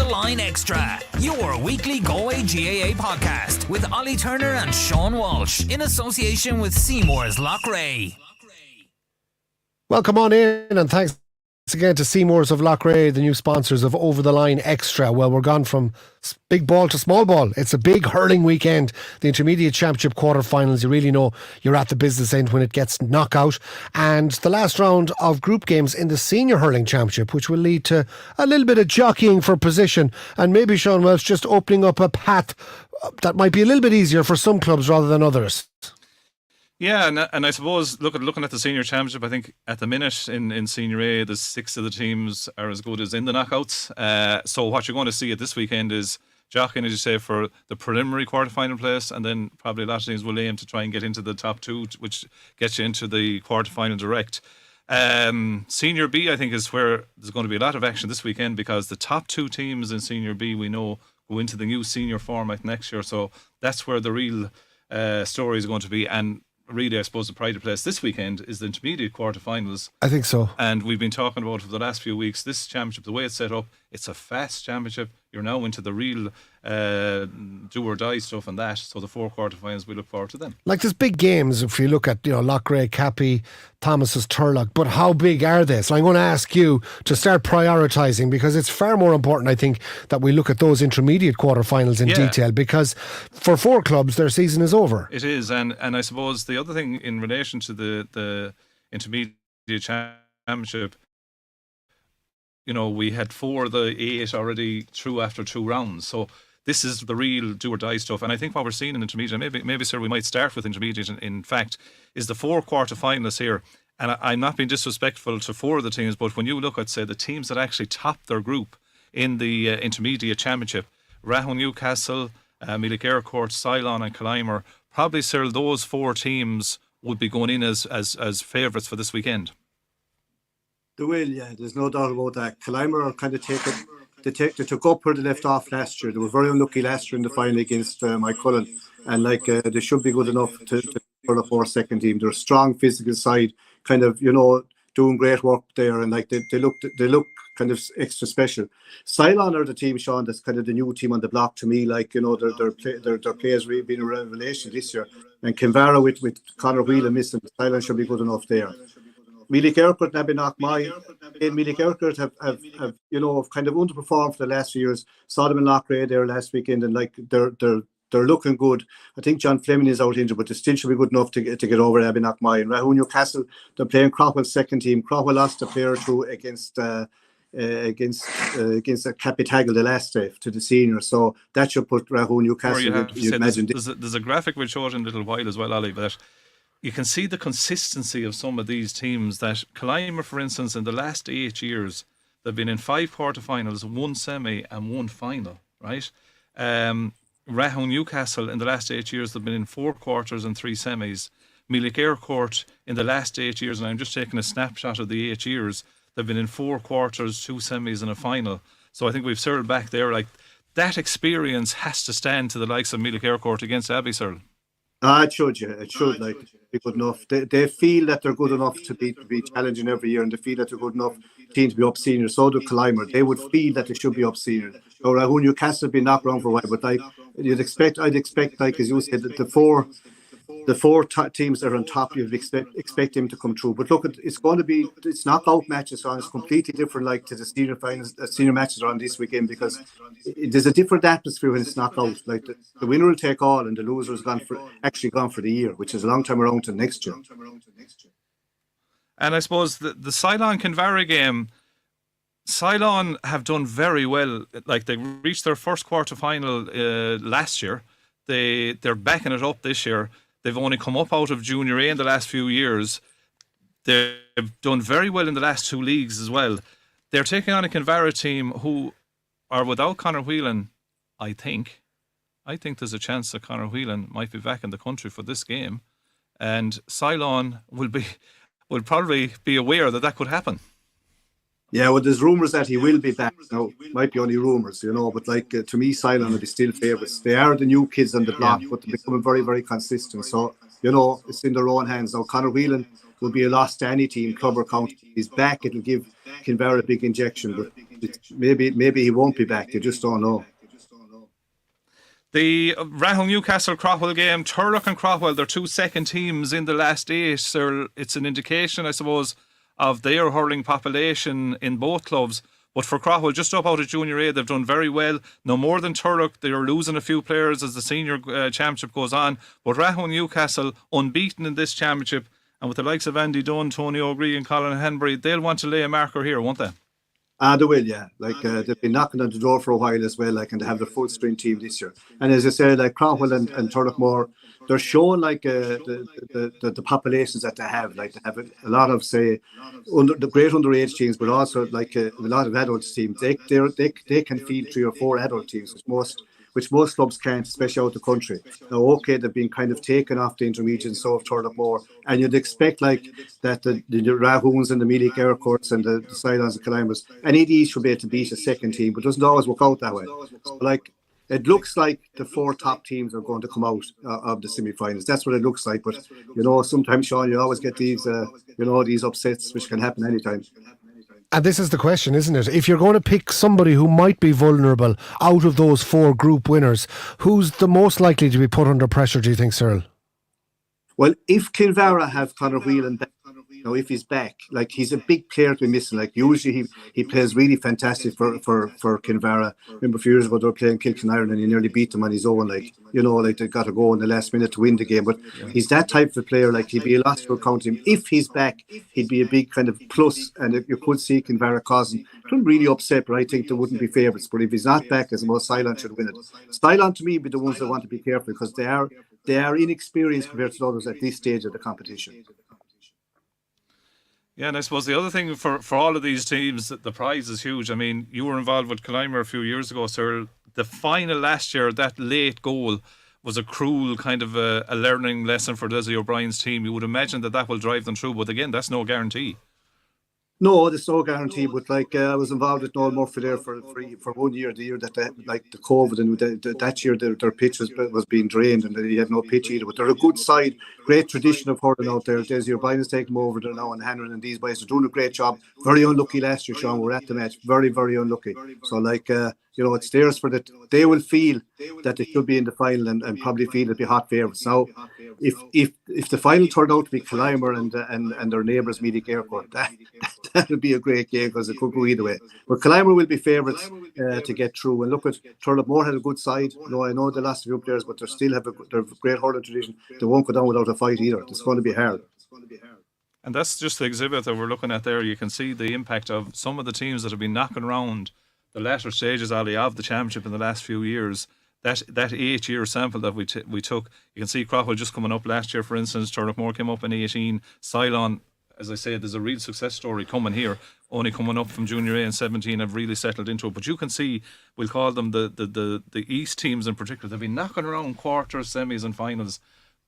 Line Extra, your weekly Galway GAA podcast with Ollie Turner and Sean Walsh in association with Seymour's Loughrea. Welcome on in, and thanks again to Seymour's of Loughrea, the new sponsors of Over the Line Extra. Well, we're gone from big ball to small ball. It's a big hurling weekend. The Intermediate Championship quarterfinals, you really know you're at the business end when it gets knockout. And the last round of group games in the Senior Hurling Championship, which will lead to a little bit of jockeying for position, and maybe Sean Welsh just opening up a path that might be a little bit easier for some clubs rather than others. Yeah, and I suppose looking at the Senior Championship, I think at the minute in Senior A, the 6 of the teams are as good as in the knockouts. So what you're going to see at this weekend is jockeying, as you say, for the preliminary quarterfinal place, and then probably a lot of teams will aim to try and get into the top 2, which gets you into the quarterfinal direct. Senior B, I think, is where there's going to be a lot of action this weekend, because the top 2 teams in Senior B, we know, go into the new senior format next year. So that's where the real story is going to be. And really, I suppose the pride of place this weekend is the intermediate quarterfinals. I think so. And we've been talking about for the last few weeks, this championship, the way it's set up, it's a fast championship. You're now into the real do or die stuff and that. So the 4 quarterfinals, we look forward to them. Like, there's big games if you look at, Loughrea, Cappy, Thomas's, Turlock, but how big are they? So I'm going to ask you to start prioritising, because it's far more important, I think, that we look at those intermediate quarterfinals in detail, because for 4 clubs, their season is over. It is, and I suppose the other thing in relation to the intermediate championship, we had 4 of the 8 already through after 2 rounds. So this is the real do or die stuff. And I think what we're seeing in intermediate, maybe sir, we might start with intermediate in fact, is the 4 quarterfinalists here. And I'm not being disrespectful to 4 of the teams, but when you look at, say, the teams that actually topped their group in the intermediate championship, Rahon, Newcastle, Mealy Court, Ceylon and Clymer, probably, Cyril, those 4 teams would be going in as favourites for this weekend. They will, yeah. There's no doubt about that. Clymer are kind of they took up where they left off last year. They were very unlucky last year in the final against Mike Cullen, and they should be good enough to for the 4th second team. They're a strong physical side, kind of doing great work there, and they look kind of extra special. Ceylon are the team, Sean, that's kind of the new team on the block to me. Their players really been a revelation this year, and Kinvara with Conor Whelan missing, Ceylon should be good enough there. Mealy Court and Abenakmai. Mealy Court have kind of underperformed for the last few years. Saw them in Loughrea there last weekend, and they're looking good. I think John Fleming is out injured, but they still should be good enough to get over Abenakmai. And Rahon, Newcastle, they're playing Crowell's second team. Crowell lost a player through against Capitagle the last day to the senior, so that should put Rahon, Newcastle. There's a graphic we'll show it in a little while as well, Ollie, but you can see the consistency of some of these teams. That Clymer, for instance, in the last 8 years, they've been in 5 quarterfinals, 1 semi and 1 final, right? Rahon, Newcastle, in the last 8 years, they've been in 4 quarters and 3 semis. Mealy Court, in the last 8 years, and I'm just taking a snapshot of the 8 years, they've been in 4 quarters, 2 semis and a final. So I think we've Cyril back there. Like, that experience has to stand to the likes of Mealy Court against Abbey, Cyril. It should, yeah. It should be good enough. They feel that they're good enough to be challenging every year, and they feel that they're good enough team to be up senior. So do Clymer. They would feel that they should be up senior. So Rahon, Newcastle have been knocked around for a while, but I'd expect, as you said, that the four teams that are on top, you'd expect them to come through. But look, it's knockout matches, so it's completely different, to the senior finals. Senior matches are on this weekend, because there's a different atmosphere when it's knockout. The winner will take all, and the loser is gone for the year, which is a long time around to next year. And I suppose the Ceylon Kinvara game, Ceylon have done very well. They reached their first quarter-final last year. They're backing it up this year. They've only come up out of Junior A in the last few years. They've done very well in the last 2 leagues as well. They're taking on a Kinvara team who are without Conor Whelan, I think. I think there's a chance that Conor Whelan might be back in the country for this game. And Ceylon will probably be aware that could happen. Yeah, well, there's rumours that he will be back. Now, might be only rumours, but to me, Ceylon will be still favourites. They are the new kids on the block, but they're becoming very, very consistent. So you know, it's in their own hands. Now, Conor Whelan will be a loss to any team, club or county. He's back, it'll give Kinvara a big injection, but maybe he won't be back. You just don't know. The Rahul Newcastle Craughwell game, Turlock and Craughwell, they're two second teams in the last 8. So it's an indication, I suppose, of their hurling population in both clubs. But for Craughwell, just up out of Junior A, they've done very well. No more than Turlock. They are losing a few players as the senior championship goes on. But Rahul Newcastle, unbeaten in this championship, and with the likes of Andy Dunn, Tony O'Gree and Colin Henbury, they'll want to lay a marker here, won't they? They will, yeah. Like they've been knocking on the door for a while as well, like, and they have the full string team this year. And as I said, like Craughwell and Turlockmore, they're showing like the populations that they have. Like they have a lot of, say, the great underage teams, but also like a lot of adult teams. They can field 3 or 4 adult teams, which most clubs can't, especially out the country. Now, okay, they've been kind of taken off the intermediate and so have Turlockmore, and you'd expect like that the Rahoons and the Mealy Aircourts and the Cylons and Climbers, any of these should be able to beat a second team, but it doesn't always work out that way. So, like, it looks like the 4 top teams are going to come out of the semi-finals. That's what it looks like. But, you know, sometimes, Sean, you always get these, these upsets, which can happen anytime. And this is the question, isn't it? If you're going to pick somebody who might be vulnerable out of those 4 group winners, who's the most likely to be put under pressure, do you think, Cyril? Well, if Kinvara have Conor Whelan back, if he's back, like he's a big player to be missing. Like usually he plays really fantastic for Kinvara. Remember a few years ago they were playing Kilkenny and he nearly beat them on his own. Like they got to go in the last minute to win the game. But he's that type of player. Like he'd be a lot to count him. If he's back, he'd be a big kind of plus. And you could see Kinvara causing. It wouldn't really upset, but I think they wouldn't be favourites. But if he's not back, as most Cylon should win it. Cylon to me be the ones that want to be careful because they are inexperienced compared to others at this stage of the competition. Yeah, and I suppose the other thing for all of these teams, the prize is huge. I mean, you were involved with Clymer a few years ago, Cyril. The final last year, that late goal was a cruel kind of a learning lesson for Desiree O'Brien's team. You would imagine that will drive them through, but again, that's no guarantee. No, there's no guarantee. But like I was involved with Noel Murphy there for 1 year, the year that they, like the COVID, and that year their pitch was being drained, and they had no pitch either. But they're a good side, great tradition of hurling out there. Desiree O'Brien has taken them over there now, and Hanron and these boys are doing a great job. Very unlucky last year, Sean. We're at the match, very, very unlucky. So like it's theirs for that. They will feel that they should be in the final and probably feel it'll be hot favourites. Now, if the final turned out to be Clymer and their neighbours Mealy Aircourt, that would be a great game because it could go either way. But Clymer will be favourites to get through. And look at Turlockmore had a good side. I know they lost a few players, but they still have a great hurling tradition. They won't go down without a fight either. It's going to be hard. And that's just the exhibit that we're looking at there. You can see the impact of some of the teams that have been knocking around the latter stages, Ollie, of the championship in the last few years. That 8-year sample that we took, you can see Craughwell just coming up last year, for instance. Turlockmore came up in 18. Cylon, as I said, there's a real success story coming here, only coming up from Junior A in 17, have really settled into it. But you can see, we'll call them the East teams in particular, they've been knocking around quarters, semis and finals.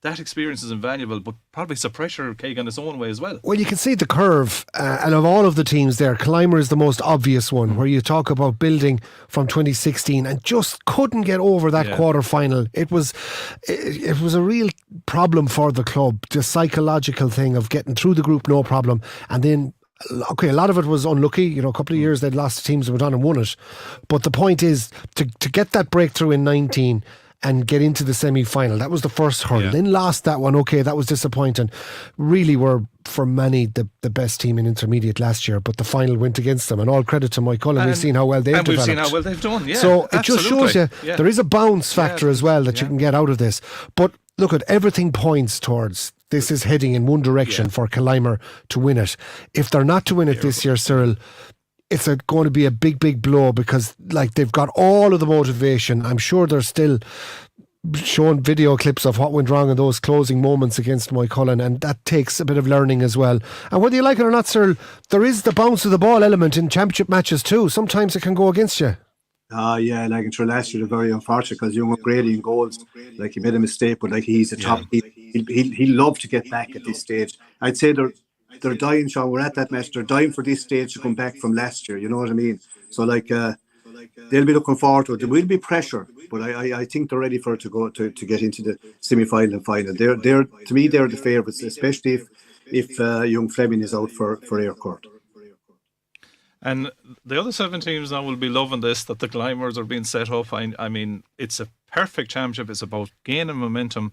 That experience is invaluable, but probably it's a pressure cake in its own way as well. Well, you can see the curve, and of all of the teams there, Clymer is the most obvious one, where you talk about building from 2016 and just couldn't get over that quarter final. It was a real problem for the club, the psychological thing of getting through the group, no problem, and then okay, a lot of it was unlucky. A couple of years they'd lost to teams that went on and won it. But the point is, to get that breakthrough in 19 and get into the semi-final, that was the first hurdle. Then lost that one. Okay, that was disappointing. Really were, for many, the best team in intermediate last year, but the final went against them. And all credit to Mike Cullen. We've seen how well they've developed. And we've seen how well they've done. So it just shows you there is a bounce factor as well that you can get out of this. But look, at everything points towards this is heading in one direction for Clymer to win it. If they're not to win it this year, Cyril, it's going to be a big, big blow because like they've got all of the motivation. I'm sure they're still showing video clips of what went wrong in those closing moments against Mike Cullen, and that takes a bit of learning as well. And whether you like it or not, Cyril, there is the bounce of the ball element in championship matches too. Sometimes it can go against you. Like in last year, they're very unfortunate because Young O'Grady in goals, like he made a mistake, but like he's a top. He'll love to get back at this stage. I'd say they're dying, Sean. We're at that match. They're dying for this stage to come back from last year. You know what I mean? So like they'll be looking forward to it. There will be pressure. but I think they're ready for it to go to get into the semi-final and final. They're to me they're the favourites, especially if young Fleming is out for Aircourt. And the other 7 teams now will be loving this, that the climbers are being set up. I mean, it's a perfect championship. It's about gaining momentum.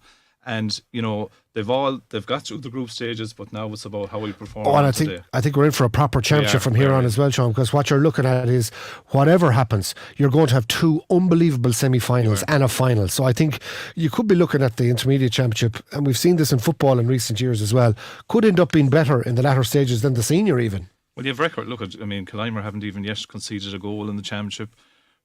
And, you know, they've got through the group stages, but now it's about how we perform today. I think we're in for a proper championship from here on as well, Sean, because what you're looking at is whatever happens, you're going to have 2 unbelievable semi-finals and a final. So I think you could be looking at the Intermediate Championship, and we've seen this in football in recent years as well, could end up being better in the latter stages than the senior even. Well, you have record. Look at, I mean, Clymer haven't even yet conceded a goal in the championship.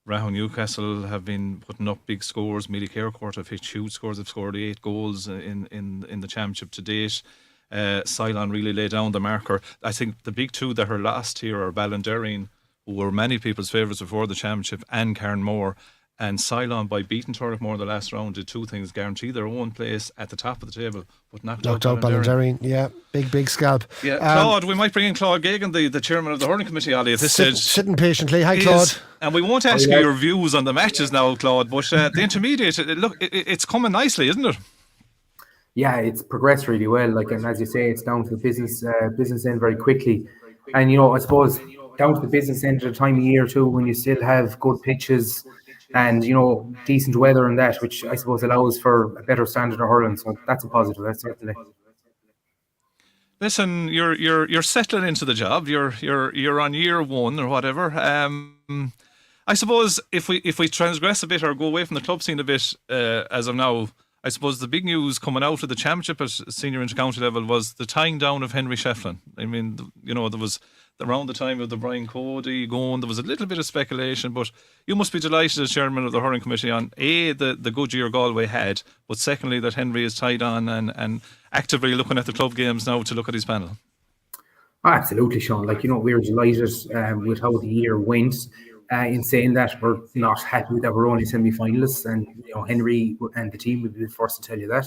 Rahon Newcastle have been putting up big scores. Mealy Court have hit huge scores. They've scored 8 goals in the championship to date. Ceylon really laid down the marker. I think the big 2 that are last here are Ballinderreen, who were many people's favourites before the championship, and Carnmore. And Ceylon, by beating Turrickmore in the last round, did 2 things: guarantee their own place at the top of the table, but knocked out Ballinderreen. Yeah, big scalp. Yeah, Claude, we might bring in Claude Geoghegan, the chairman of the Hurling Committee, Ollie, at this stage. Sitting patiently. Hi, Claude. And we won't ask you your views on the matches now, Claude, but the Intermediate, it's coming nicely, isn't it? Yeah, it's progressed really well. Like, and as you say, it's down to the business end very quickly. And, you know, I suppose down to the business end at a time of year too, when you still have good pitches and, you know, decent weather and that, which I suppose allows for a better standard of hurling. So that's a positive, that's certainly. Listen, you're settling into the job. You're on year 1 or whatever. I suppose if we transgress a bit or go away from the club scene a bit, as of now, I suppose the big news coming out of the championship at senior inter-county level was the tying down of Henry Shefflin. I mean, you know, there was around the time of the Brian Cody going, there was a little bit of speculation, but you must be delighted as chairman of the Hurling Committee on A, the good year Galway had, but secondly that Henry is tied on and actively looking at the club games now to look at his panel. Oh, absolutely, Sean. Like, you know, we were delighted with how the year went. In saying that, we're not happy that we're only semi-finalists, and, you know, Henry and the team will be the first to tell you that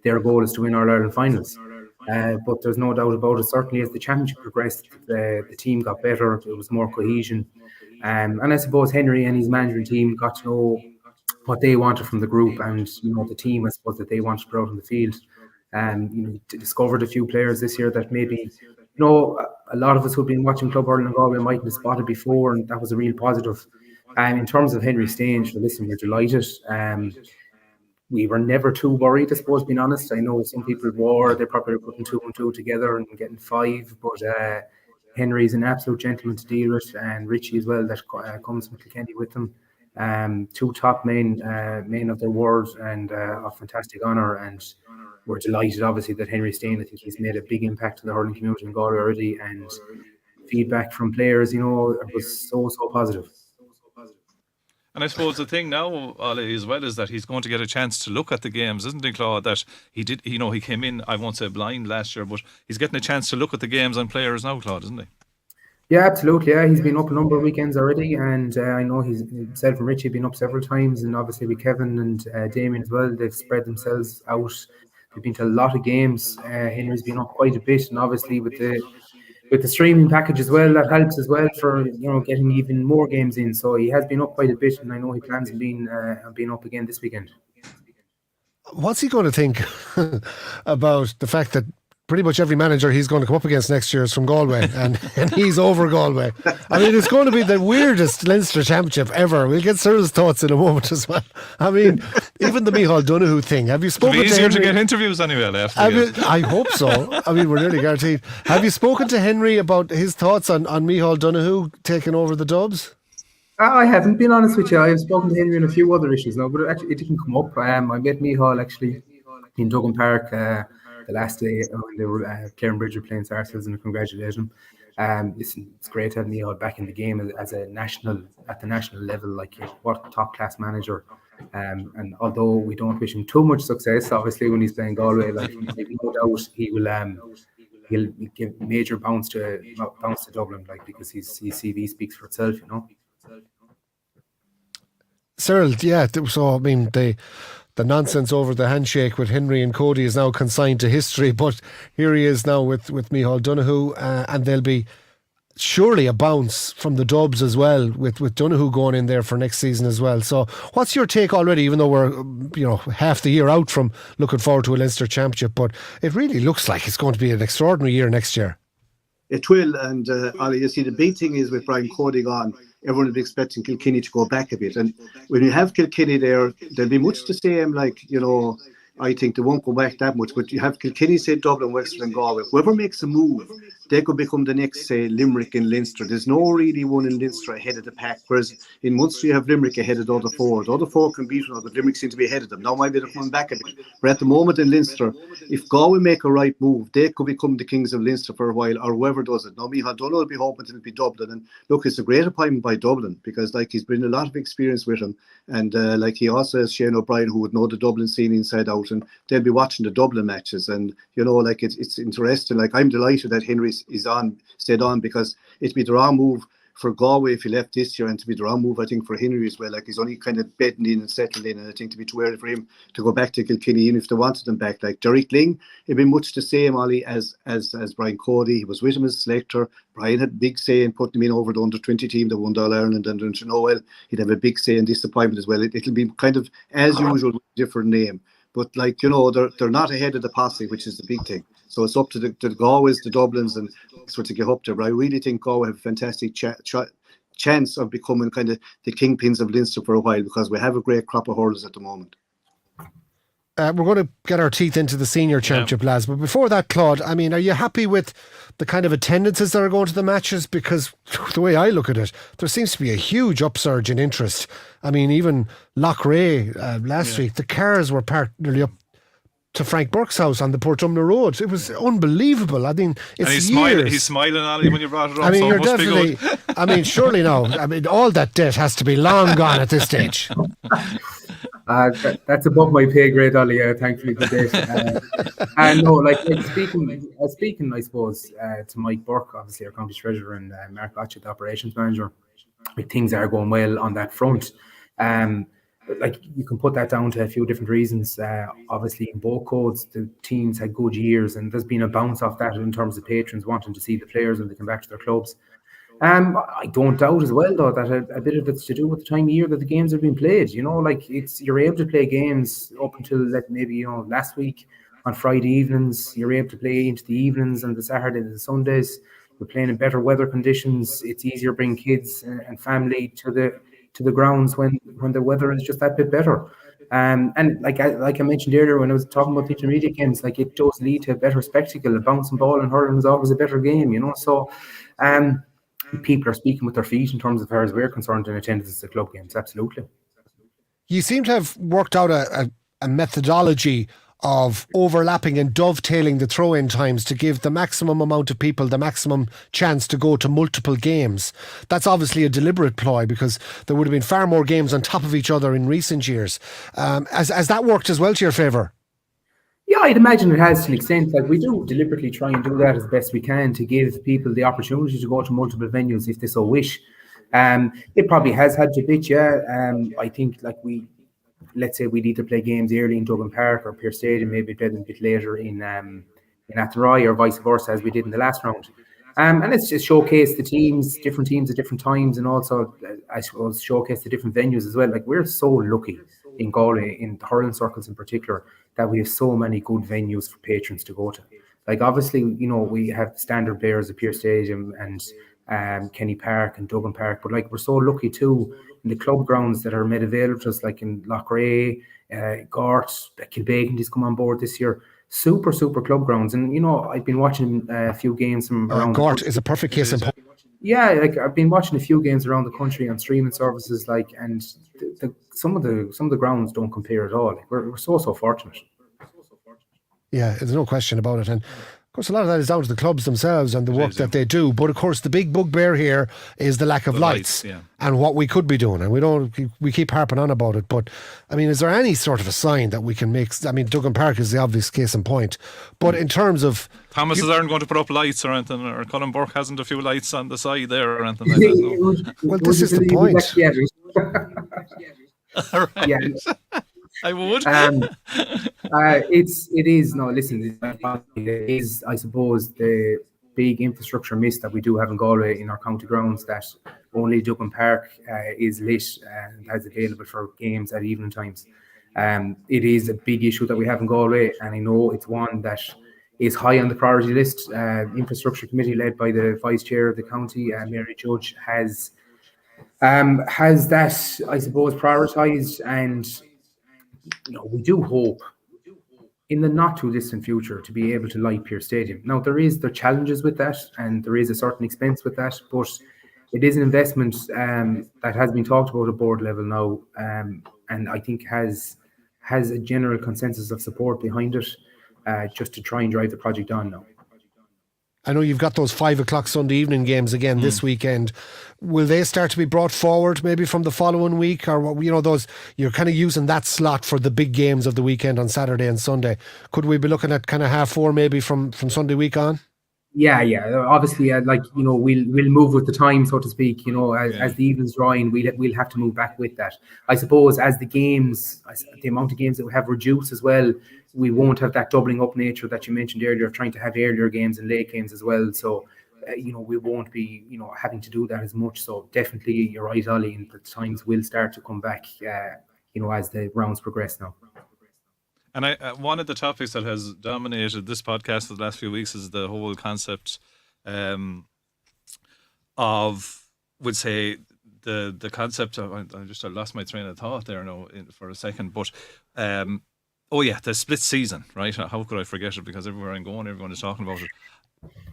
their goal is to win All-Ireland finals. But there's no doubt about it. Certainly, as the championship progressed, the team got better. There was more cohesion, and I suppose Henry and his management team got to know what they wanted from the group, and, you know, the team, I suppose, that they wanted to put out in the field. And, you know, discovered a few players this year that maybe, you know, a lot of us who've been watching Club Hurling in Galway mightn't have spotted before, and that was a real positive. In terms of Henry staying, listen, we're delighted. We were never too worried, I suppose, being honest. I know some people were, they probably were putting 2 and 2 together and getting 5, but Henry's an absolute gentleman to deal with, and Richie as well, that comes from Kilkenny with them. 2 top men of their word, and a fantastic honour, and we're delighted, obviously, that Henry's staying. I think he's made a big impact to the hurling community in Galway already, and feedback from players, you know, it was so positive. And I suppose the thing now, Ollie, as well, is that he's going to get a chance to look at the games, isn't he, Claude? That he did, you know, he came in, I won't say blind last year, but he's getting a chance to look at the games and players now, Claude, isn't he? Yeah, absolutely. Yeah, he's been up a number of weekends already, and I know he's himself and Richie have been up several times, and obviously with Kevin and Damien as well, they've spread themselves out. They've been to a lot of games. Henry's been up quite a bit, and obviously with the streaming package as well, that helps as well for, you know, getting even more games in. So he has been up quite a bit, and I know he plans on being up again this weekend. What's he going to think about the fact that pretty much every manager he's going to come up against next year is from Galway, and he's over Galway? I mean, it's going to be the weirdest Leinster Championship ever. We'll get Cyril's thoughts in a moment as well. I mean, even the Micheál Donoghue thing. Have you spoken to easier Henry? to get interviews anyway after I hope so. I mean, we're nearly guaranteed. Have you spoken to Henry about his thoughts on Micheál Donoghue taking over the Dubs? I haven't, been honest with you. I've spoken to Henry on a few other issues now, but it didn't come up. I met Micheál actually in Duggan Park the last day when they were Clare Bridge were playing Sarsfields, and I congratulated him. Listen, it's great to have Micheál back in the game at the national level. Like, what a top class manager. And although we don't wish him too much success, obviously when he's playing Galway, like, no doubt he'll give major bounce to Dublin, like, because his CV speaks for itself, you know. Cyril, yeah. So I mean, the nonsense over the handshake with Henry and Cody is now consigned to history, but here he is now with Micheál Donoghue, and they'll be surely a bounce from the Dubs as well, with Donoghue going in there for next season as well. So what's your take already, even though we're half the year out from looking forward to a Leinster Championship, but it really looks like it's going to be an extraordinary year next year. It will, and Ollie, you see, the big thing is with Brian Cody on, everyone will be expecting Kilkenny to go back a bit, and when you have Kilkenny there, there'll be much the same, I think they won't go back that much, but you have Kilkenny, say Dublin, Wexford and Galway. Whoever makes a move, they could become the next, say, Limerick and Leinster. There's no really one in Leinster ahead of the pack, whereas in Munster you have Limerick ahead of the other four. The other four can beat one, but Limerick seem to be ahead of them. Now maybe they're coming back a bit. But at the moment in Leinster, if Galway make a right move, they could become the kings of Leinster for a while, or whoever does it. Now Micheál Dunne will be hoping it'll be Dublin. And look, it's a great appointment by Dublin, because he's been a lot of experience with him. And he also has Shane O'Brien, who would know the Dublin scene inside out, and they'll be watching the Dublin matches. And it's interesting. I'm delighted that Henry stayed on, because it'd be the wrong move for Galway if he left this year, and to be the wrong move, I think, for Henry as well. He's only kind of bedding in and settling in, and I think to be too early for him to go back to Kilkenny, even if they wanted him back. Derek Ling, it'd been much the same, Ollie, as Brian Cody. He was with him as selector. Brian had a big say in putting him in over the under-20 team that won All Ireland, and he'd have a big say in this appointment as well. It'll be kind of as usual with a different name. But they're not ahead of the posse, which is the big thing. So it's up to the Galways, the Dublins, and Oxford to get up there. But I really think Galway have a fantastic chance of becoming kind of the kingpins of Leinster for a while, because we have a great crop of hurlers at the moment. We're going to get our teeth into the Senior Championship, lads. But before that, Claude, are you happy with the kind of attendances that are going to the matches? Because the way I look at it, there seems to be a huge upsurge in interest. Even Loughrea last week, the cars were parked nearly up to Frank Burke's house on the Portumna Road. It was unbelievable. It's and he's smiling, Ollie, when you brought it up. You're definitely. Surely now. All that debt has to be long gone at this stage. That's above my pay grade, Ollie. Thankfully for this. Speaking, I suppose, to Mike Burke, obviously our county treasurer, and Mark Gotcha, the operations manager. Things are going well on that front. You can put that down to a few different reasons. Obviously, in both codes, the teams had good years, and there's been a bounce off that in terms of patrons wanting to see the players when they come back to their clubs. I don't doubt as well, though, that a bit of it's to do with the time of year that the games are being played. You're able to play games up until last week on Friday evenings. You're able to play into the evenings and the Saturdays and the Sundays. We're playing in better weather conditions. It's easier to bring kids and family to the grounds when the weather is just that bit better. And like I mentioned earlier when I was talking about the intermediate games, it does lead to a better spectacle. A bouncing ball and hurling is always a better game, So people are speaking with their feet in terms of, as far as we're concerned, in attendance at club games. Absolutely. You seem to have worked out a methodology of overlapping and dovetailing the throw-in times to give the maximum amount of people the maximum chance to go to multiple games. That's obviously a deliberate ploy, because there would have been far more games on top of each other in recent years. Has that worked as well to your favour? Yeah, I'd imagine it has to an extent. We do deliberately try and do that as best we can to give people the opportunity to go to multiple venues if they so wish. It probably has had to bit, yeah. I think let's say we'd either play games early in Dublin Park or Pearse Stadium, maybe play them a bit later in Athenry, or vice versa, as we did in the last round. And it's just showcase the different teams at different times, and also, I suppose, showcase the different venues as well. We're so lucky in Galway, in the hurling circles in particular, that we have so many good venues for patrons to go to. Obviously, we have standard bears at Pearse Stadium and Kenny Park and Dublin Park, but we're so lucky too in the club grounds that are made available to us, in Loughrea, Gort, Kilbegan has come on board this year. Super club grounds. And, I've been watching a few games from around Gort is a perfect case in point. Yeah, I've been watching a few games around the country on streaming services, and some of the grounds don't compare at all. We're so fortunate. Yeah, there's no question about it. And of course, a lot of that is down to the clubs themselves and the work that they do. But of course, the big bugbear here is the lack of lights and what we could be doing. And we keep harping on about it. But is there any sort of a sign that we can make? Dugan Park is the obvious case in point. But in terms of Thomas's aren't going to put up lights or anything, or Colin Burke hasn't a few lights on the side there or anything like that. No? Well, this is the point. Right. Yeah. I would. It is. No, listen. It is, I suppose, the big infrastructure miss that we do have in Galway in our county grounds, that only Dublin Park is lit and has available for games at evening times. It is a big issue that we have in Galway, and I know it's one that is high on the priority list. Infrastructure Committee, led by the Vice Chair of the county, Mary Judge, has that, I suppose, prioritised, and we do hope in the not too distant future to be able to light Pearse Stadium. Now, there are challenges with that, and there is a certain expense with that, but it is an investment that has been talked about at board level now, and I think has a general consensus of support behind it, just to try and drive the project on now. I know you've got those 5:00 Sunday evening games again this weekend. Will they start to be brought forward maybe from the following week, or those you're kind of using that slot for the big games of the weekend on Saturday and Sunday? Could we be looking at kind of 4:30 maybe from Sunday week on? Yeah. Obviously, we'll move with the time, so to speak. As the evenings draw in, we'll have to move back with that. I suppose as the amount of games that we have reduced as well, we won't have that doubling up nature that you mentioned earlier, trying to have earlier games and late games as well. So, we won't be, having to do that as much. So definitely, you're right, Ollie, and the times will start to come back, as the rounds progress now. And one of the topics that has dominated this podcast for the last few weeks is the whole concept of, would say, the concept of, I lost my train of thought there now for a second, but the split season, right? How could I forget it? Because everywhere I'm going, everyone is talking about it.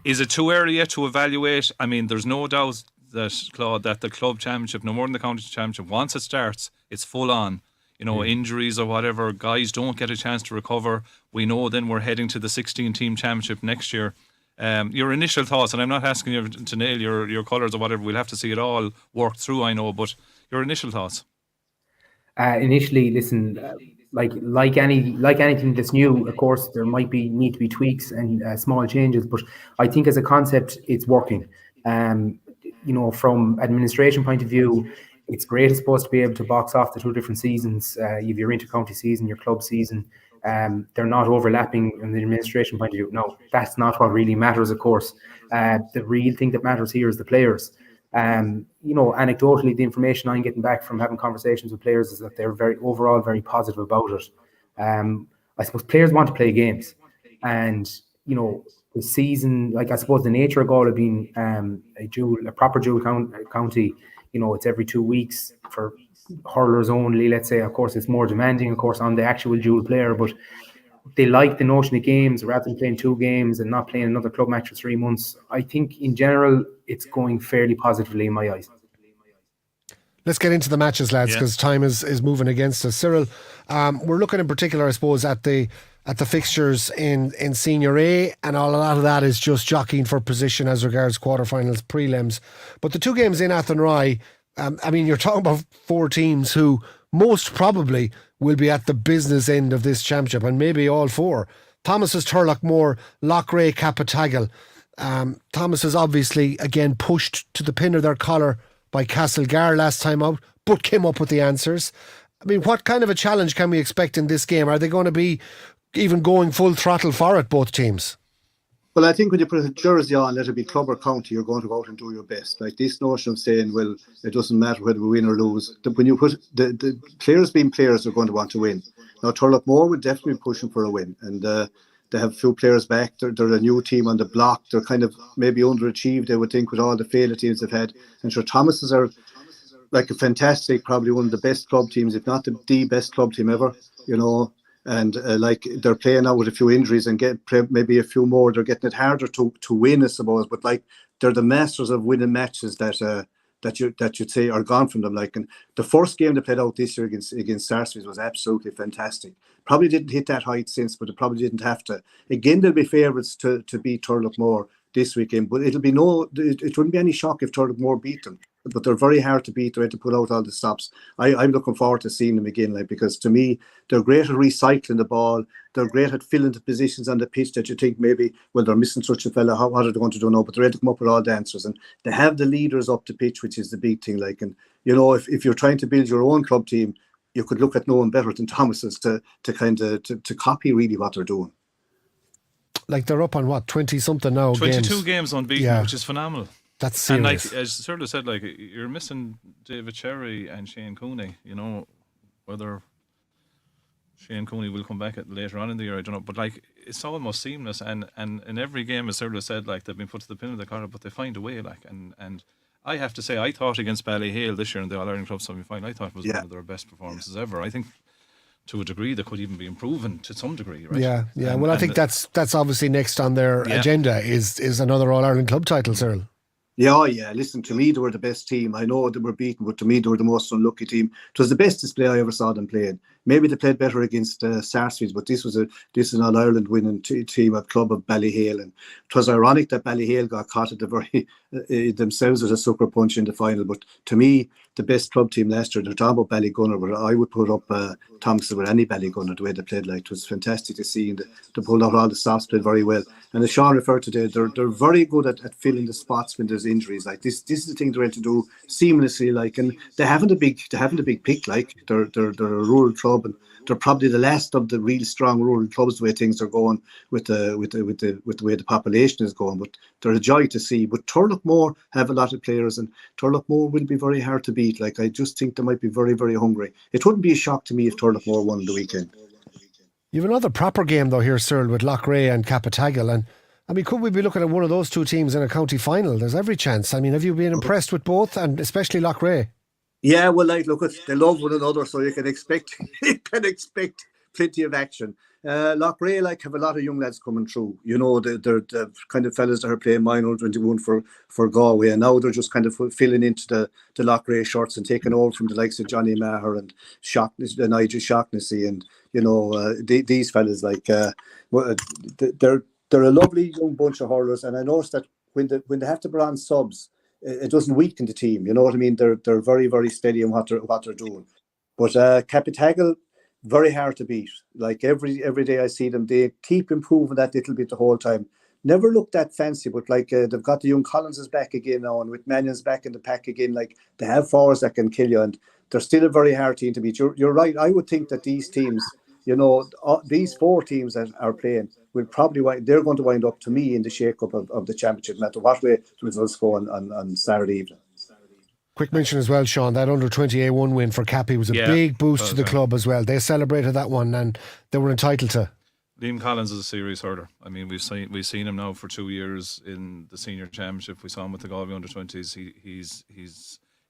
Is it too early yet to evaluate? I mean, there's no doubt that, Claude, that the club championship, no more than the county championship, once it starts, it's full on. Injuries or whatever, guys don't get a chance to recover. We know then we're heading to the 16-team championship next year. Your initial thoughts, and I'm not asking you to nail your colours or whatever, we'll have to see it all worked through, I know, but your initial thoughts? Initially, listen, like anything that's new, of course, there might need to be tweaks and small changes, but I think as a concept, it's working. From administration point of view, it's great, I suppose, to be able to box off the two different seasons. You have your inter-county season, your club season. They're not overlapping in the administration point of view. No, that's not what really matters, of course. The real thing that matters here is the players. Anecdotally, the information I'm getting back from having conversations with players is that they're overall very positive about it. I suppose players want to play games, and the season, I suppose the nature of Galway being a proper dual county, it's every 2 weeks for hurlers only, let's say. Of course, it's more demanding, of course, on the actual dual player, but they like the notion of games rather than playing 2 games and not playing another club match for 3 months. I think in general, it's going fairly positively in my eyes. Let's get into the matches, lads, because time is moving against us. Cyril, we're looking in particular, I suppose, at the fixtures in Senior A, and a lot of that is just jockeying for position as regards quarterfinals, prelims. But the 2 games in Athenry, you're talking about 4 teams who most probably will be at the business end of this championship, and maybe all 4. Thomas's Turlockmore, Loughrea, Capitagal. Thomas is obviously again pushed to the pin of their collar by Castlegar last time out, but came up with the answers. What kind of a challenge can we expect in this game? Are they going to be even going full throttle for it, both teams? Well, I think when you put a jersey on, let it be club or county, you're going to go out and do your best. Like this notion of saying, well, it doesn't matter whether we win or lose. When you put the players being players, are going to want to win. Now, Turlockmore would definitely be pushing for a win, and they have a few players back. They're a new team on the block. They're kind of maybe underachieved, I would think, with all the failure teams they've had. And sure, Thomas's are like a fantastic, probably one of the best club teams, if not the best club team ever, And they're playing out with a few injuries and get maybe a few more. They're getting it harder to win, I suppose. But they're the masters of winning matches that you'd say are gone from them. And the first game they played out this year against Sarsfields was absolutely fantastic. Probably didn't hit that height since, but it probably didn't have to. Again, they'll be favourites to beat Turlockmore this weekend, but it wouldn't be any shock if Turlockmore beat them. But they're very hard to beat. They had to put out all the stops. I'm looking forward to seeing them again, because to me, they're great at recycling the ball. They're great at filling the positions on the pitch that you think maybe, well, they're missing such a fella. What are they going to do now? But they're ready to come up with all the answers. And they have the leaders up the pitch, which is the big thing. If you're trying to build your own club team, you could look at no one better than Thomas's to copy really what they're doing. Like they're up on what, 20 something now? 22 games unbeaten, which is phenomenal. That's serious. And like as Cyril said, like you're missing David Cherry and Shane Cooney. You know, whether Shane Cooney will come back later on in the year, I don't know. But like it's almost seamless. And in every game, as Cyril said, like they've been put to the pin of the collar, but they find a way. Like and I have to say, I thought against Ballyhale this year in the All Ireland Club semi-final, I thought it was one of their best performances ever. I think, to a degree, they could even be improving to some degree, right? Yeah. Well, I think that's obviously next on their agenda is another All Ireland Club title, Cyril. Yeah. Listen, to me, they were the best team. I know they were beaten, but to me, they were the most unlucky team. It was the best display I ever saw them playing. Maybe they played better against Sarsfields, but this is an All Ireland winning team at club of Ballyhale, and it was ironic that Ballyhale got caught at the very themselves as a sucker punch in the final. But to me, the best club team last year, they're talking about Ballygunner, but I would put up Thompson with any Ballygunner, the way they played. Like, it was fantastic to see, and they pulled out all the stops, played very well. And as Sean referred to, they're very good at filling the spots when there's injuries. Like this is the thing they're able to do seamlessly. Like, and they haven't a big pick. Like they're a rural club, and they're probably the last of the real strong rural clubs the way things are going with the way the population is going. But they're a joy to see. But Turlockmore have a lot of players, and Turlockmore will be very hard to beat. Like, I just think they might be very, very hungry. It wouldn't be a shock to me if Turlockmore won the weekend. You have another proper game though here, Cyril, with Loughrea and Capatagal, and I mean, could we be looking at one of those two teams in a county final? There's every chance. I mean, have you been impressed with both, and especially Loughrea? Yeah, well, like, look, they love one another, so you can expect plenty of action. Loughrea, like, have a lot of young lads coming through. You know, they're the kind of fellas that are playing minor 21 for Galway, and now they're just kind of filling into the Loughrea shirts and taking over from the likes of Johnny Maher and Nigel Shaughnessy, and you know, these fellas, like, they're a lovely young bunch of hurlers, and I noticed that when they have to put on subs, it doesn't weaken the team. You know what I mean? They're very, very steady in what they're doing. But Capatagal, very hard to beat. Like every day I see them, they keep improving that little bit the whole time. Never looked that fancy, but like they've got the young Collinses back again now, and with Mannion's back in the pack again. Like, they have forwards that can kill you, and they're still a very hard team to beat. You're right. I would think that these teams, you know, these four teams that are playing will probably they're going to wind up, to me, in the shake-up of the championship, no matter what way the results go on Saturday evening. Quick mention as well, Sean, that under-20 A1 win for Cappy was a big boost to the club as well. They celebrated that one, and they were entitled to. Liam Collins is a serious hurler. I mean, we've seen him now for 2 years in the Senior Championship. We saw him with the Galway under-20s.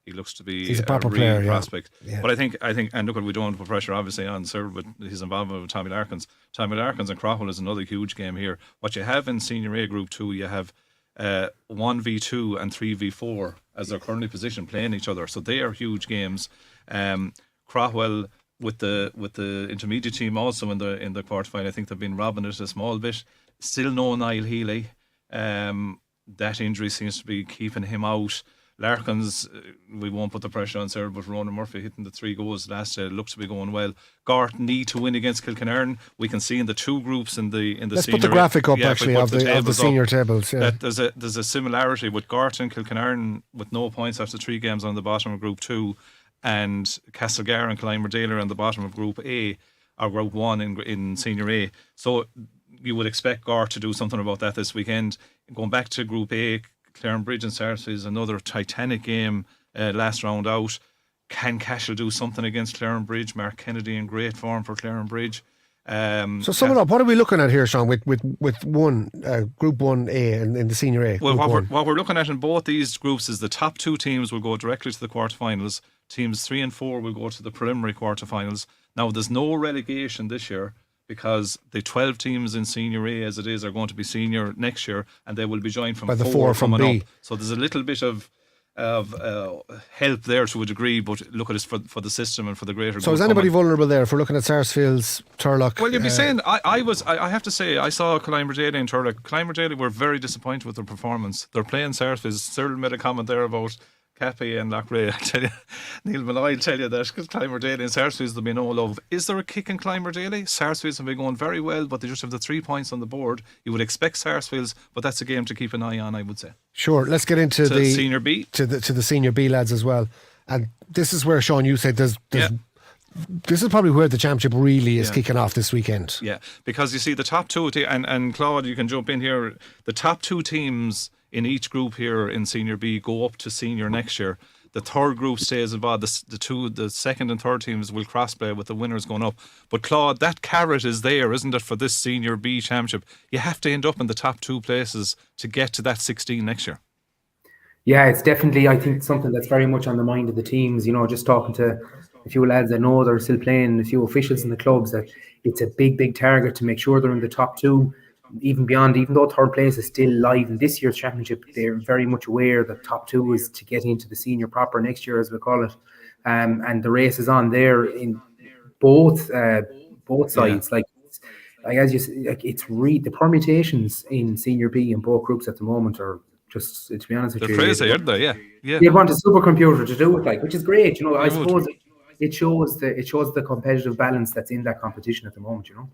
He looks to be a proper real player, prospect. Yeah. But I think, and look, we don't want to put pressure obviously on Cyril, but his involvement with Tommy Larkins. Tommy Larkins and Crowell is another huge game here. What you have in Senior A Group 2, you have 1v2 and 3v4 as they're currently positioned playing each other. So they are huge games. Crowell with the intermediate team also in the quarterfinal. I think they've been robbing it a small bit. Still no Niall Healy. That injury seems to be keeping him out. Larkins, we won't put the pressure on Sarah, but Ronan Murphy hitting the 3 goals last year looks to be going well. Gart need to win against Kilkenarn. We can see in the two groups in the Let's senior. put the graphic up actually of the senior up, tables. Yeah, that there's a similarity with Gart and Kilkenarn with no points after 3 games on the bottom of Group 2, and Castlegar and Clymerdale are on the bottom of Group A or Group 1 in Senior A. So you would expect Gart to do something about that this weekend. Going back to Group A, Clarenbridge and Sarsfields is another titanic game last round out. Can Cashel do something against Clarenbridge? Mark Kennedy in great form for Clarenbridge. So sum it up, what are we looking at here, Sean, with one Group 1A in the Senior A? Well, what we're looking at in both these groups is the top 2 teams will go directly to the quarterfinals. Teams 3 and 4 will go to the preliminary quarterfinals. Now, there's no relegation this year, because the 12 teams in Senior A as it is are going to be senior next year, and they will be joined from by the 4 from coming B. up. So there's a little bit of help there to a degree, but look at it for the system and for the greater. So is anybody vulnerable there if we're looking at Sarsfields, Turlock? Well, you'd be saying, I have to say, I saw Clymerdale and Turlock. Clymerdale were very disappointed with their performance. They're playing Sarsfields. Cyril made a comment there about Cappy and Loughrea. I tell you, Neil Malloy tell you that, because Clymerdale and Sarsfields will be no love. Is there a kick in Clymerdale? Sarsfields have been going very well, but they just have the 3 points on the board. You would expect Sarsfields, but that's a game to keep an eye on, I would say. Sure, let's get into the Senior B, to the Senior B lads as well. And this is where, Sean, you said there's this is probably where the championship really is kicking off this weekend. Yeah, because you see the top two, and Claude, you can jump in here. The top two teams in each group here in Senior B go up to Senior next year. The third group stays involved. The second and third teams will crossplay with the winners going up. But Claude, that carrot is there, isn't it, for this Senior B championship? You have to end up in the top two places to get to that 16 next year. Yeah, it's definitely, I think, something that's very much on the mind of the teams. You know, just talking to a few lads I know that are still playing, a few officials in the clubs, that it's a big, big target to make sure they're in the top two, even beyond, even though third place is still live in this year's championship. They're very much aware that top two is to get into the senior proper next year, as we call it. And the race is on there in both sides. Like as you say, like the permutations in Senior B in both groups at the moment are just, to be honest with you, they're crazy, aren't they? Yeah. They want a supercomputer to do it, like, which is great. You know, I suppose it shows the competitive balance that's in that competition at the moment. You know.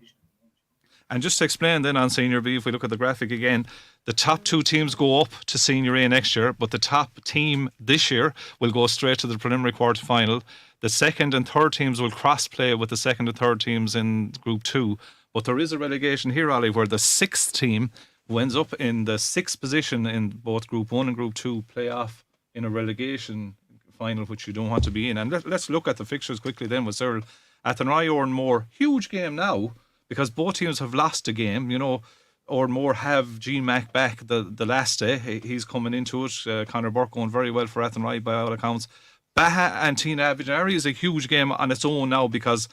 And just to explain then on Senior B, if we look at the graphic again, the top two teams go up to Senior A next year, but the top team this year will go straight to the preliminary quarter-final. The second and third teams will cross-play with the second and third teams in Group 2. But there is a relegation here, Ollie, where the sixth team, who ends up in the sixth position in both Group 1 and Group 2, play off in a relegation final, which you don't want to be in. And let's look at the fixtures quickly then with Cyril. Athenry or Moore, huge game now, because both teams have lost a game. You know, Moore have Gene Mack back the last day. He's coming into it. Conor Burke going very well for Athenry by all accounts. Baha and Tina Abidjari is a huge game on its own now, because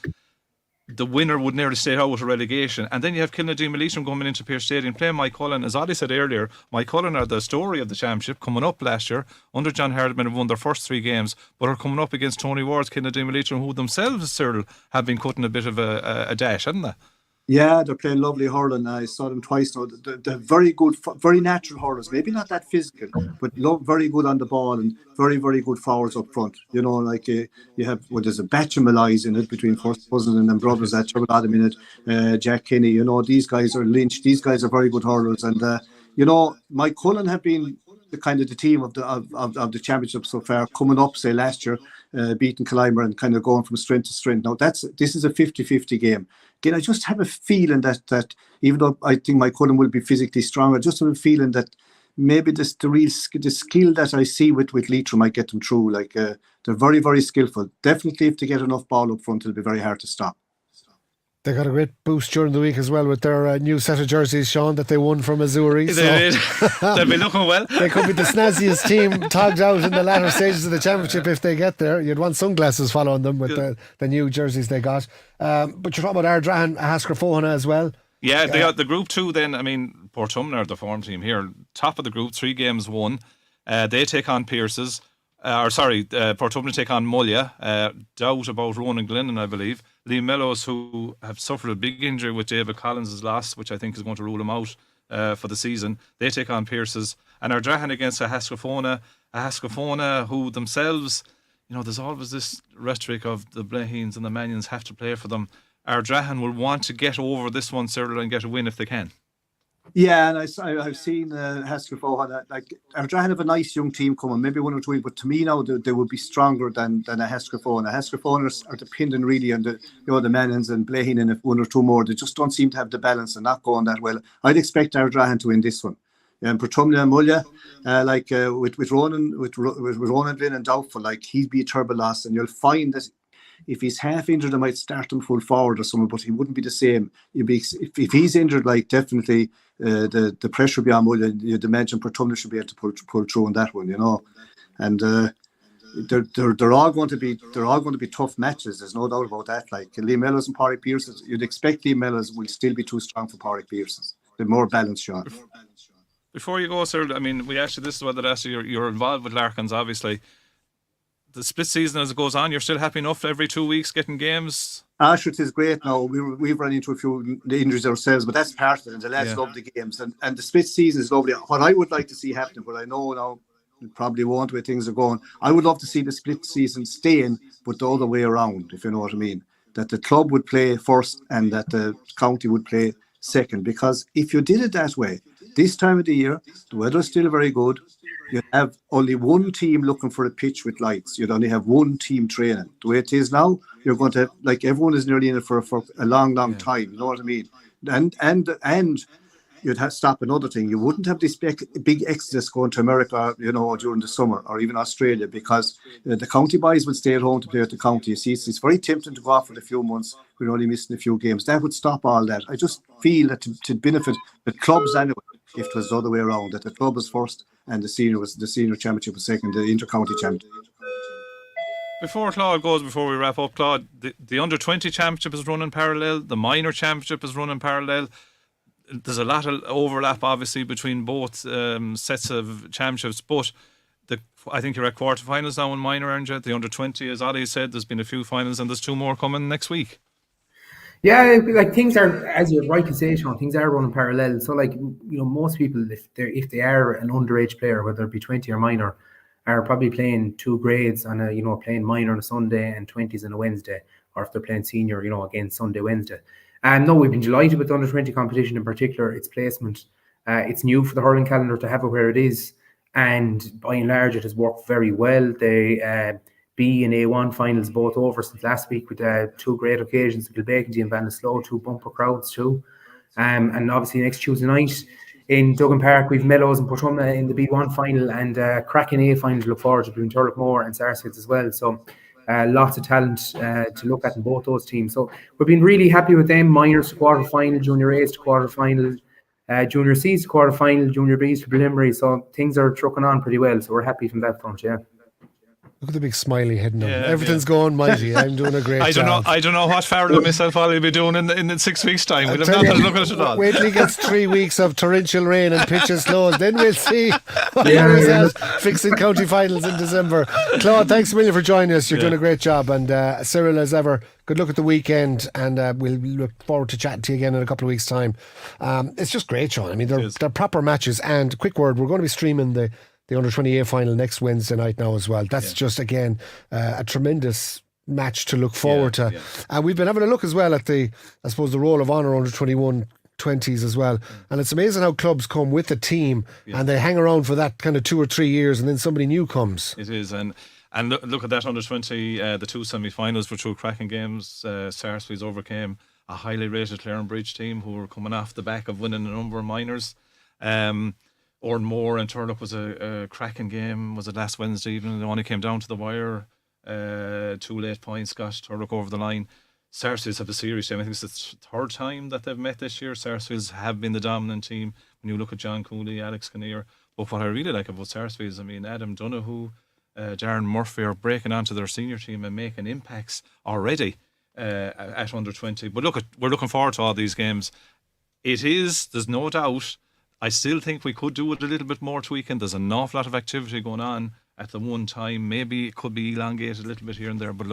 the winner would nearly stay out of relegation. And then you have Kilnadine Leitrim coming into Pearse Stadium playing Mike Cullen. As Ollie said earlier, Mike Cullen are the story of the championship, coming up last year under John Hardman, have won their first 3 games, but are coming up against Tony Ward's Kilnadine Leitrim, who themselves, Cyril, have been cutting a bit of a dash, haven't they? Yeah, they're playing lovely hurling. I saw them twice now. They're very good, very natural hurlers. Maybe not that physical, but very good on the ball and very, very good forwards up front. You know, like you have, there's a batch of Malays in it between first cousin and brothers that Trevor Adam in it, Jack Kenny. You know, these guys are Lynch. These guys are very good hurlers. And, you know, Mike Cullen have been the kind of the team of the championship so far, coming up, say, last year, beating Clymer and kind of going from strength to strength. Now, this is a 50-50 game. Again, I just have a feeling that even though I think Mike Cullen will be physically strong, I just have a feeling that maybe the skill that I see with Leitrim might get them through. Like they're very, very skillful. Definitely, if they get enough ball up front, it'll be very hard to stop. They got a great boost during the week as well with their new set of jerseys, Sean, that they won from Missouri. They did. They'll be looking well. They could be the snazziest team togged out in the latter stages of the championship if they get there. You'd want sunglasses following them with the new jerseys they got. But you're talking about Ardrahan, Haskell as well. Yeah, they got the Group 2 then. I mean, Portumna are the form team here. Top of the group, 3 games won. They take on Pierce's. Portumna take on Mulla. Doubt about Ronan Glennon, I believe. Lee Mellows, who have suffered a big injury with David Collins' loss, which I think is going to rule him out for the season. They take on Pierce's. And Ardrahan against a Haskell who themselves, you know, there's always this rhetoric of the Blahins and the Manions have to play for them. Ardrahan will want to get over this one, Cyril, and get a win if they can. Yeah, and I've seen Haskell like Ardrahan have a nice young team coming, maybe 1 or 2, but to me now they would be stronger than a Haskell. Haskell are dependent really on the Manans and Blahin and 1 or 2 more. They just don't seem to have the balance and not going that well. I'd expect Ardrahan to win this one. And Portumna and Mulla, with Ronan Glynn and doubtful, like he'd be a terrible loss, and you'll find that if he's half injured, I might start him full forward or something, but he wouldn't be the same. If he's injured, like definitely the pressure will be on Mulla. You'd imagine Portumna should be able to pull through on that one, you know. And they're all going to be tough matches. There's no doubt about that. Like Lee Mellows and Pádraig Pearson, you'd expect Lee Mellows will still be too strong for Pádraig Pearson. They're more balanced shot. Before you go, sir, I mean, this is what last year you're involved with Larkins, obviously. The split season as it goes on, you're still happy enough every 2 weeks getting games? Sure, it is great now. We've run into a few injuries ourselves, but that's part of it, and the lads love the games. And the split season is lovely. What I would like to see happening, but I know now it probably won't where things are going, I would love to see the split season staying, but the other way around, if you know what I mean. That the club would play first and that the county would play second. Because if you did it that way, this time of the year, the weather's still very good. you'd have only one team looking for a pitch with lights. You'd only have one team training. The way it is now, you're going to, like, everyone is nearly in it for a long time. You know what I mean? And you'd have to stop another thing. You wouldn't have this big exodus going to America, during the summer, or even Australia, because the county boys would stay at home to play at the county. You see, it's very tempting to go off for a few months. We're only missing a few games. That would stop all that. I just feel that to benefit the clubs anyway, if it was the other way around, that the club was first and the senior championship was second, the inter-county championship. Before we wrap up, Claude, the under-20 championship is running parallel. The minor championship is running parallel. There's a lot of overlap, obviously, between both sets of championships. But I think you're at quarterfinals now in minor, aren't you? The under-20, as Ollie said, there's been a few finals and there's 2 more coming next week. Yeah, like things are, as you're right to say, Sean, things are running parallel. So, like, most people, if they are an underage player, whether it be 20 or minor, are probably playing 2 grades on playing minor on a Sunday and 20s on a Wednesday, or if they're playing senior, again, Sunday, Wednesday. No, we've been delighted with the under-20 competition in particular, its placement. It's new for the hurling calendar to have it where it is, and by and large, it has worked very well. The B and A1 finals both over since last week with 2 great occasions, Kilbegan and Ballinasloe, 2 bumper crowds too. And obviously next Tuesday night in Duggan Park, we've Mellows and Portumna in the B1 final, and cracking A final to look forward to between Turlockmore and Sarsfields as well. So lots of talent to look at in both those teams. So we've been really happy with them. Minors to quarter final, junior A's to quarter final, junior C's to quarter final, junior B's to preliminary. So things are trucking on pretty well. So we're happy from that front, yeah. Look at the big smiley head now. Everything's going mighty. I'm doing a great job. I don't know what Farrell and myself will be doing in 6 weeks' time. We'll have nothing to look at it all. Wait till he gets 3 weeks of torrential rain and pitches slows. Then we'll see what fixing county finals in December. Claude, thanks a million for joining us. You're doing a great job. And Cyril, as ever, good luck at the weekend. And we'll look forward to chatting to you again in a couple of weeks' time. It's just great, Sean. I mean, they're proper matches. And quick word, we're going to be streaming the under-28 final next Wednesday night now as well. That's just, again, a tremendous match to look forward to. And we've been having a look as well at the Roll of Honour under-21 20s as well. And it's amazing how clubs come with a team and they hang around for that kind of 2 or 3 years and then somebody new comes. It is. And look at that under-20, the 2 semi-finals were 2 cracking games. Sarsfields overcame a highly rated Clarenbridge team who were coming off the back of winning a number of minors. Moore and Turlock was a cracking game. Was it last Wednesday evening? It only came down to the wire. 2 late points got Turlock over the line. Sarsfields have a series team. I think it's the 3rd time that they've met this year. Sarsfields have been the dominant team. When you look at John Cooley, Alex Kinnear. But what I really like about Sarsfields, I mean, Adam Donoghue, Darren Murphy are breaking onto their senior team and making impacts already at under-20. But we're looking forward to all these games. There's no doubt, I still think we could do it a little bit more tweaking. There's an awful lot of activity going on at the one time. Maybe it could be elongated a little bit here and there, but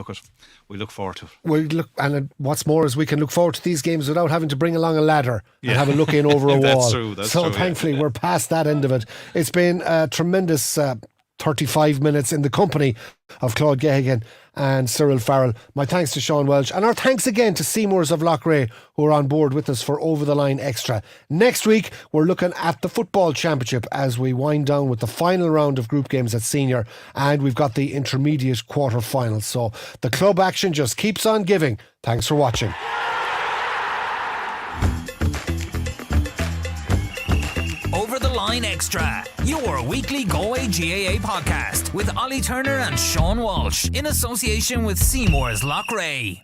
we look forward to it. And what's more is we can look forward to these games without having to bring along a ladder and have a look in over a wall. That's true. Thankfully we're past that end of it. It's been a tremendous 35 minutes in the company of Claude Geoghegan and Cyril Farrell. My thanks to Sean Welch, and our thanks again to Seymours of Loughrea, who are on board with us for Over the Line Extra. Next week we're looking at the football championship as we wind down with the final round of group games at senior, and we've got the intermediate quarter-finals. So the club action just keeps on giving. Thanks for watching. Over the Line Extra, your weekly Galway GAA podcast with Ollie Turner and Sean Walsh in association with Seymours Loughrea.